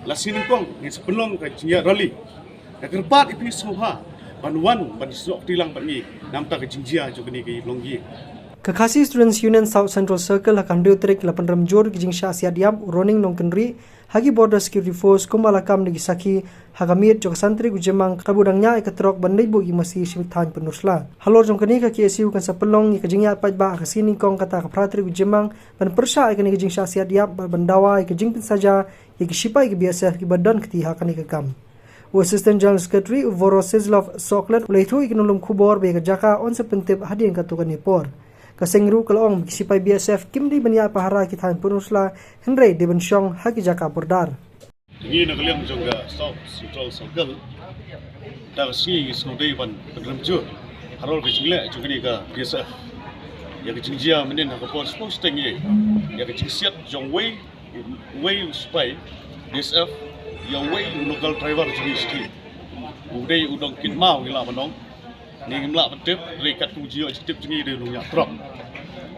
Lasinin kong ni sepelong ka jingia rally. Kerpat ipi semua banwan ban sok tilang bani namta ka jingia jo kini ke longgi. Kakasi Students Union South Central Circle akan diutrik 8 jor kijing sya siadiam roning nongkenri hagi border security force kumalakam nigi saki hagamit jok santri gujemang kabudangnya ikatrok bandai bu masih simithan penusla halor jongkani ka KSU kan sapelong ikajingya pajba kasini kong kata kapratri gujemang ban persya ikani kijing sya siadiam bandawa ikajing pin saja ikisipa ik BSF ki badan keti hakani kakam Assistant General Secretary Voro Sizlov Soklet ulaitu ikinulum kubor be jaka on sepentip hadin katukan nipor Kasengru kalong kisipai BSF kimdi bania pahara kithan punusla Henry Debensyong haki jaka bordar. Ini nak liang juga South Central Circle. Dah sini snodai ban penremju. Harol kecilnya juga ni ka BSF. Ya kecilnya menen nak pos pos tengi. Ya kecilsiat jong way supaya BSF ya way local driver jadi sti. Udai udang kin mau gila manong. Ni ngimla betep rekat kujio citip jengi de lunya truk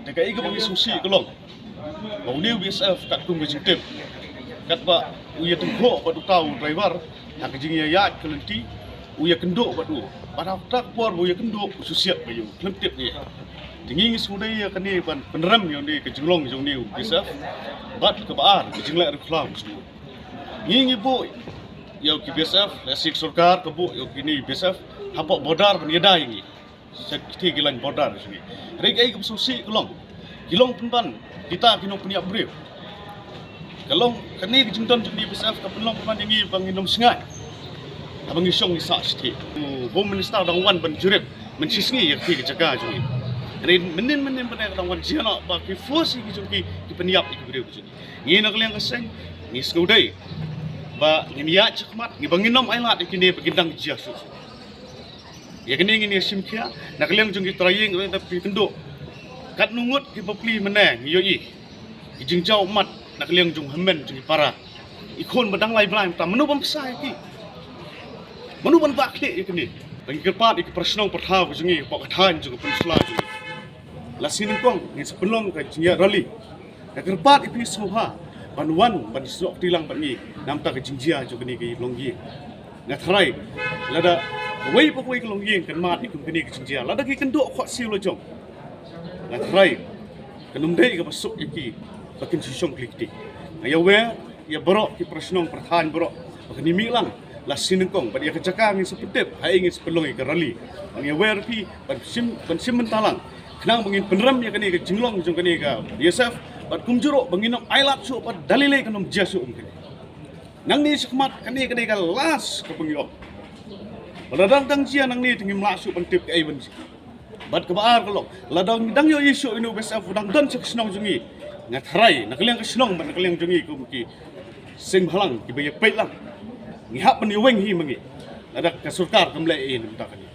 dekai ke bagi susi kelong mau ni BSF kat kum citip kat ba uya tengko ba tahu driver hak jengi ya kelenti uya kenduk ba tu pada tak por uya kenduk susiap bayu kelentip ni tinggi sudai ya kani ban peneram yang ni kejulong jong ni BSF bat ke baar kejingla reklam ni boy ya BSF lasik sarkar kebu ya kini BSF hampak bodar peniada ini. Sekiti gilan bodar sini. Regai ke susi kelong. Kilong penban kita kino punya brief. Kelong kini kejengton jadi BSF ke pelong penban ini banginom sengai. Abang isong isak siti. Home Minister dangwan banjurip mensisngi ya ki jaga sini. Ren menen pada dangwan jana ba ki force ki jungki ki peniap ki brief sini. Ni nak liang keseng ni snudai. Ba ngiya cekmat ni banginom ailat kini begindang jiasu. Ya kini ini simkia nak liang jungki traying tapi kenduk kat nungut ki popli menang yoi jingjau mat nak liang jung hemen jungki para ikon badang lai blind ta menu pemsai ki menu ban bakli ya kini bagi kerpat ik prasnong pertha jungi pok kathan jung pensla jungi lasin kong ni sepelong ka jingia rally nak kerpat ipi semua banwan ban sok tilang bani namta ka jingjia jung kini ke longgi nak try lada Wei pokoi kelong yeng kan mat ikut kini kecingcia. Lada ki kenduk kuat siu lojong. Nak try. Kenum dei ke masuk iki. Bakin sisong klikti. Ya we ya borok ki prasnong pertahan borok. Bakin nimi lang. La sinengkong pada ya kejakang ni sepetip. Hai ingin sepelong ke rally. Ya we pi ban sim mentalang. Kenang bangin peneram ya kini ke jinglong jong kini ke BSF. Ban kumjurok banginom ailat su pat dalile kenom jasu kini. Nang ni sekmat kini ke las ke pengiok. Ladang dang cia nang ni tinggi melasup pentip ke aiban. Bad ke baar kalau ladang dang yo isu inu BSF dang don sek senong jungi. Ngatrai nak liang ke senong nak liang jungi ku ki sing halang ki baye pait lang. Ngihap men yuweng hi mengi. Ada ke surkar kemlei in tak ni.